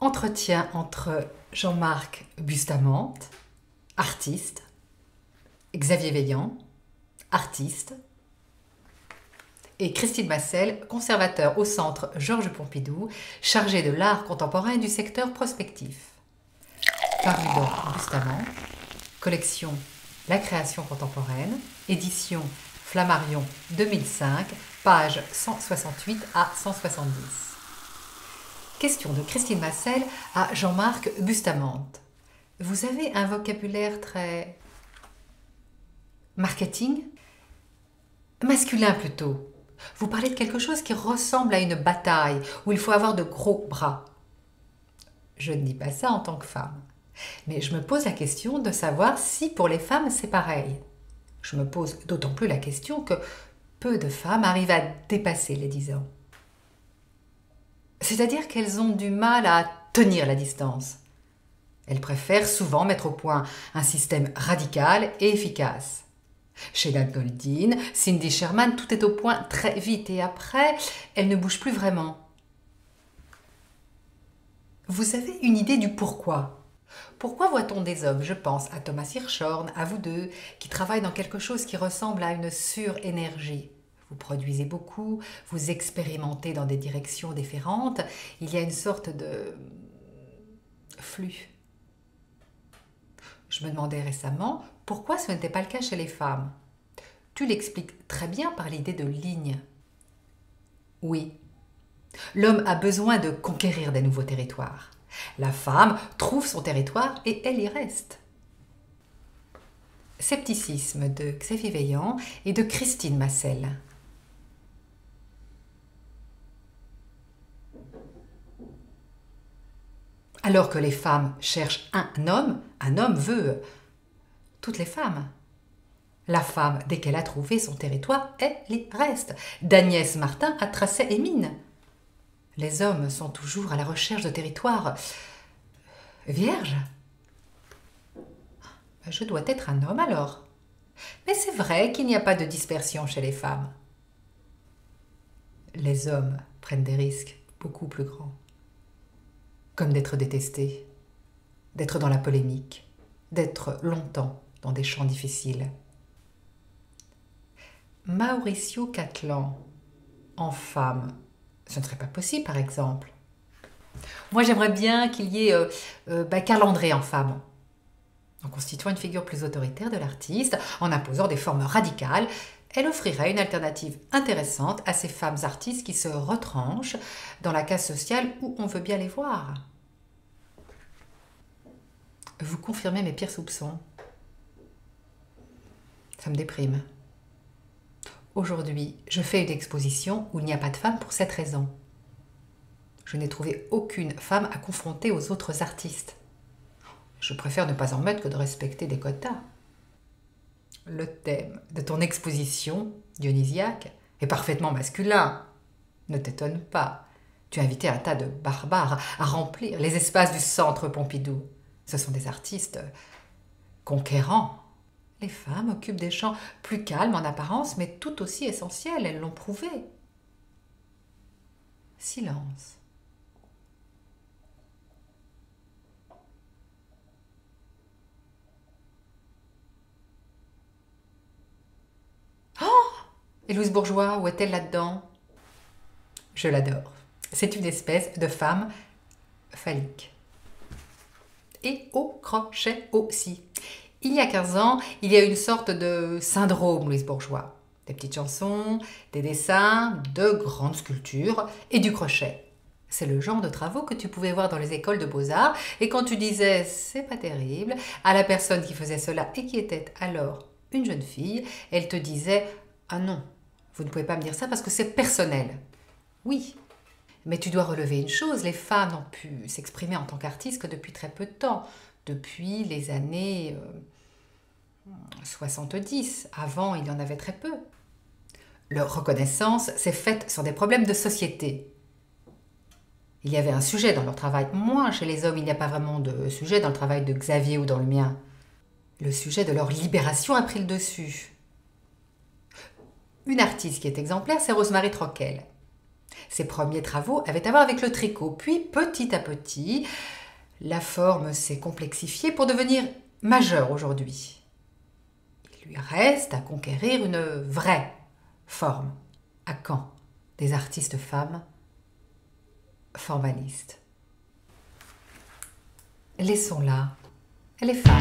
Entretien entre Jean-Marc Bustamante, artiste, Xavier Veillant, artiste, et Christine Massel, conservateur au Centre Georges Pompidou, chargée de l'art contemporain et du secteur prospectif. Paru dans Bustamante, collection La création contemporaine, édition Flammarion 2005, pages 168 à 170. Question de Christine Massel à Jean-Marc Bustamante. Vous avez un vocabulaire très marketing, masculin plutôt. Vous parlez de quelque chose qui ressemble à une bataille, où il faut avoir de gros bras. Je ne dis pas ça en tant que femme, mais je me pose la question de savoir si pour les femmes c'est pareil. Je me pose d'autant plus la question que peu de femmes arrivent à dépasser les 10 ans. C'est-à-dire qu'elles ont du mal à tenir la distance. Elles préfèrent souvent mettre au point un système radical et efficace. Chez Dan Goldin, Cindy Sherman, tout est au point très vite et après, elles ne bougent plus vraiment. Vous avez une idée du pourquoi? Pourquoi voit-on des hommes, je pense à Thomas Hirschhorn, à vous deux, qui travaillent dans quelque chose qui ressemble à une surénergie? Vous produisez beaucoup, vous expérimentez dans des directions différentes, il y a une sorte de flux. Je me demandais récemment pourquoi ce n'était pas le cas chez les femmes. Tu l'expliques très bien par l'idée de ligne. Oui, l'homme a besoin de conquérir des nouveaux territoires. La femme trouve son territoire et elle y reste. Scepticisme de Xavier Veillant et de Christine Massel. Alors que les femmes cherchent un homme veut toutes les femmes. La femme, dès qu'elle a trouvé son territoire, elle y reste. d'Agnès Martin a tracé Émine. Les hommes sont toujours à la recherche de territoires vierges. Je dois être un homme alors. Mais c'est vrai qu'il n'y a pas de dispersion chez les femmes. Les hommes prennent des risques beaucoup plus grands. Comme d'être détestés, d'être dans la polémique, d'être longtemps dans des champs difficiles. Mauricio Catlan, en femme, ce ne serait pas possible par exemple. Moi j'aimerais bien qu'il y ait Carl André en femme, en constituant une figure plus autoritaire de l'artiste, en imposant des formes radicales. Elle offrirait une alternative intéressante à ces femmes artistes qui se retranchent dans la case sociale où on veut bien les voir. Vous confirmez mes pires soupçons. Ça me déprime. Aujourd'hui, je fais une exposition où il n'y a pas de femmes pour cette raison. Je n'ai trouvé aucune femme à confronter aux autres artistes. Je préfère ne pas en mettre que de respecter des quotas. Le thème de ton exposition, dionysiaque, est parfaitement masculin. Ne t'étonne pas. Tu as invité un tas de barbares à remplir les espaces du Centre Pompidou. Ce sont des artistes conquérants. Les femmes occupent des champs plus calmes en apparence, mais tout aussi essentiels, elles l'ont prouvé. Silence. Et Louise Bourgeois, où est-elle là-dedans? Je l'adore. C'est une espèce de femme phallique. Et au crochet aussi. Il y a 15 ans, il y a une sorte de syndrome Louise Bourgeois. Des petites chansons, des dessins, de grandes sculptures et du crochet. C'est le genre de travaux que tu pouvais voir dans les écoles de beaux-arts et quand tu disais « c'est pas terrible » à la personne qui faisait cela et qui était alors une jeune fille, elle te disait « ah non, vous ne pouvez pas me dire ça parce que c'est personnel ». Oui, mais tu dois relever une chose, les femmes n'ont pu s'exprimer en tant qu'artistes que depuis très peu de temps, depuis les années 70. Avant, il y en avait très peu. Leur reconnaissance s'est faite sur des problèmes de société. Il y avait un sujet dans leur travail. Moi, chez les hommes, il n'y a pas vraiment de sujet dans le travail de Xavier ou dans le mien. Le sujet de leur libération a pris le dessus. Une artiste qui est exemplaire, c'est Rosemary Trockel. Ses premiers travaux avaient à voir avec le tricot, puis petit à petit, la forme s'est complexifiée pour devenir majeure aujourd'hui. Il lui reste à conquérir une vraie forme. À quand des artistes femmes formalistes? Laissons là les femmes.